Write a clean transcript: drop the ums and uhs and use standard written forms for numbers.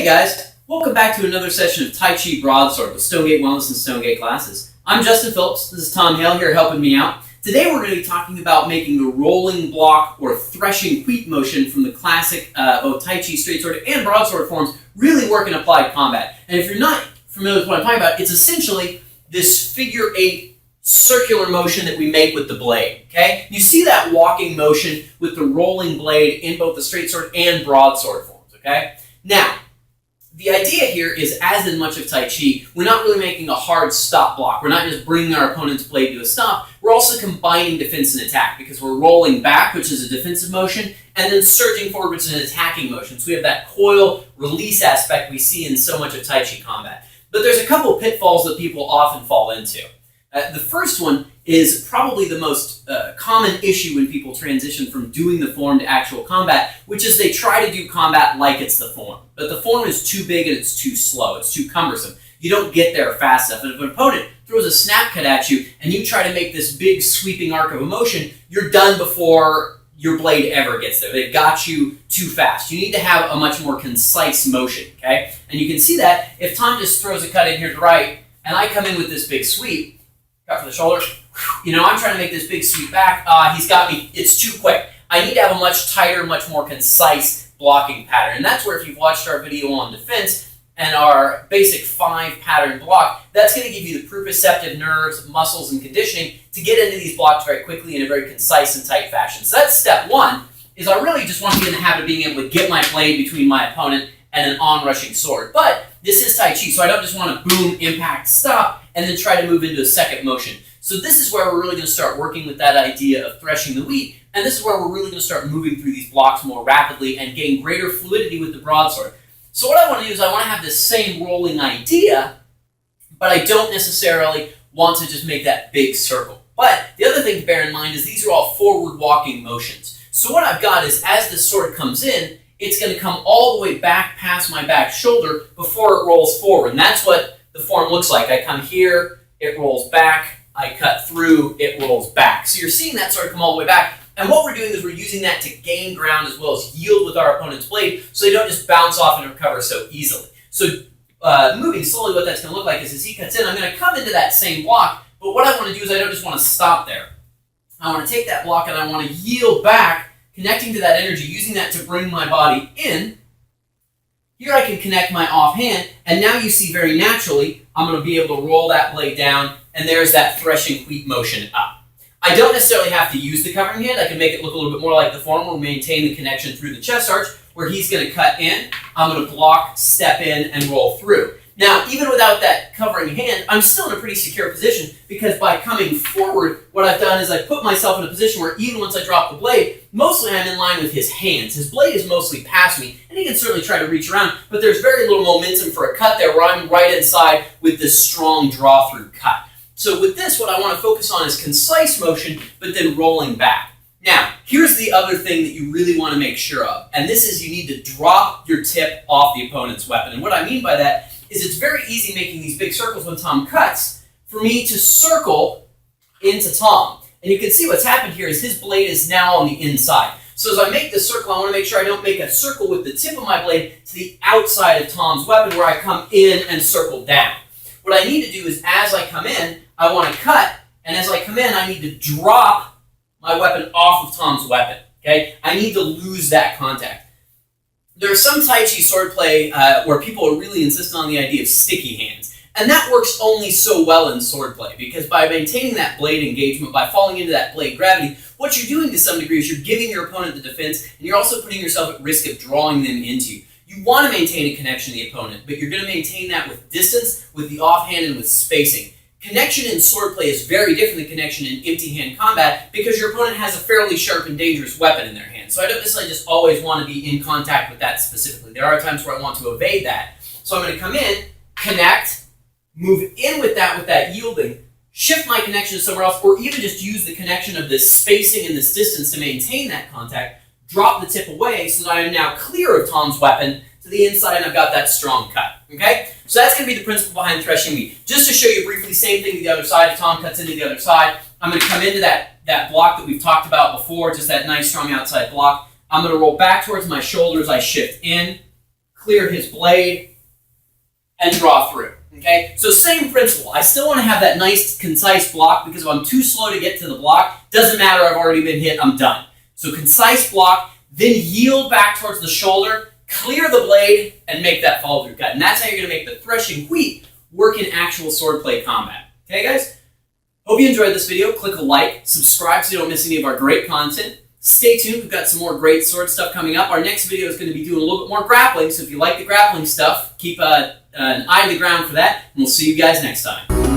guys, welcome back to another session of Tai Chi Broadsword with Stonegate Wellness and Stonegate Classes. I'm Justin Phillips, this is Tom Hale here helping me out. Today we're going to be talking about making the rolling block or threshing queep motion from the classic both Tai Chi straight sword and broadsword forms really work in applied combat. And if you're not familiar with what I'm talking about, it's essentially this figure eight circular motion that we make with the blade, okay? You see that walking motion with the rolling blade in both the straight sword and broadsword forms, okay? Now, the idea here is, as in much of Tai Chi, we're not really making a hard stop block. We're not just bringing our opponent's blade to a stop. We're also combining defense and attack because we're rolling back, which is a defensive motion, and then surging forward, which is an attacking motion. So we have that coil release aspect we see in so much of Tai Chi combat. But there's a couple pitfalls that people often fall into. The first one is probably the most common issue when people transition from doing the form to actual combat, which is they try to do combat like it's the form. But the form is too big and it's too slow. It's too cumbersome. You don't get there fast enough. And if an opponent throws a snap cut at you and you try to make this big sweeping arc of motion, you're done before your blade ever gets there. They've got you too fast. You need to have a much more concise motion, okay? And you can see that if Tom just throws a cut in here to the right and I come in with this big sweep, cut for the shoulder. I'm trying to make this big sweep back. He's got me. It's too quick. I need to have a much tighter, much more concise blocking pattern. And that's where if you've watched our video on defense and our basic 5 pattern block, that's going to give you the proprioceptive nerves, muscles, and conditioning to get into these blocks very quickly in a very concise and tight fashion. So that's step 1, is I really just want to get in the habit of being able to get my blade between my opponent and an onrushing sword. But this is Tai Chi, so I don't just want to boom, impact, stop, and then try to move into a second motion. So this is where we're really going to start working with that idea of threshing the wheat, and this is where we're really going to start moving through these blocks more rapidly and getting greater fluidity with the broadsword. So what I want to do is I want to have this same rolling idea, but I don't necessarily want to just make that big circle. But the other thing to bear in mind is these are all forward walking motions. So what I've got is as this sword comes in, it's going to come all the way back past my back shoulder before it rolls forward. And that's what the form looks like. I come here, it rolls back, I cut through, it rolls back. So you're seeing that sort of come all the way back. And what we're doing is we're using that to gain ground as well as yield with our opponent's blade so they don't just bounce off and recover so easily. So moving slowly, what that's going to look like is as he cuts in, I'm going to come into that same block, but what I want to do is I don't just want to stop there. I want to take that block and I want to yield back, connecting to that energy, using that to bring my body in. Here I can connect my offhand, and now you see very naturally, I'm going to be able to roll that blade down, and there's that threshing queep motion up. I don't necessarily have to use the covering hand. I can make it look a little bit more like the form. We'll maintain the connection through the chest arch, where he's going to cut in, I'm going to block, step in, and roll through. Now, even without that covering hand, I'm still in a pretty secure position because by coming forward, what I've done is I've put myself in a position where even once I drop the blade, mostly I'm in line with his hands. His blade is mostly past me, and he can certainly try to reach around, but there's very little momentum for a cut there where I'm right inside with this strong draw-through cut. So with this, what I want to focus on is concise motion, but then rolling back. Now, here's the other thing that you really want to make sure of, and this is you need to drop your tip off the opponent's weapon. And what I mean by that is it's very easy making these big circles when Tom cuts for me to circle into Tom. And you can see what's happened here is his blade is now on the inside. So as I make this circle, I want to make sure I don't make a circle with the tip of my blade to the outside of Tom's weapon where I come in and circle down. What I need to do is as I come in, I want to cut, and as I come in, I need to drop my weapon off of Tom's weapon. Okay? I need to lose that contact. There's some Tai Chi swordplay where people are really insistent on the idea of sticky hands. And that works only so well in swordplay because by maintaining that blade engagement, by falling into that blade gravity, what you're doing to some degree is you're giving your opponent the defense and you're also putting yourself at risk of drawing them into you. You want to maintain a connection to the opponent, but you're going to maintain that with distance, with the offhand, and with spacing. Connection in swordplay is very different than connection in empty-hand combat because your opponent has a fairly sharp and dangerous weapon in their hand. So I don't necessarily just always want to be in contact with that specifically. There are times where I want to evade that. So I'm going to come in, connect, move in with that yielding, shift my connection to somewhere else, or even just use the connection of this spacing and this distance to maintain that contact, drop the tip away so that I am now clear of Tom's weapon to the inside and I've got that strong cut. Okay? So that's going to be the principle behind threshing wheat. Just to show you briefly, same thing to the other side. If Tom cuts into the other side, I'm going to come into that block that we've talked about before, just that nice strong outside block. I'm going to roll back towards my shoulders. I shift in, clear his blade, and draw through. Okay, so same principle. I still want to have that nice, concise block because if I'm too slow to get to the block, doesn't matter, I've already been hit, I'm done. So concise block, then yield back towards the shoulder, clear the blade, and make that fall through cut. And that's how you're going to make the threshing wheat work in actual swordplay combat. Okay, guys? Hope you enjoyed this video. Click a like, subscribe so you don't miss any of our great content. Stay tuned, we've got some more great sword stuff coming up. Our next video is going to be doing a little bit more grappling, so if you like the grappling stuff, keep an eye to the ground for that, and we'll see you guys next time.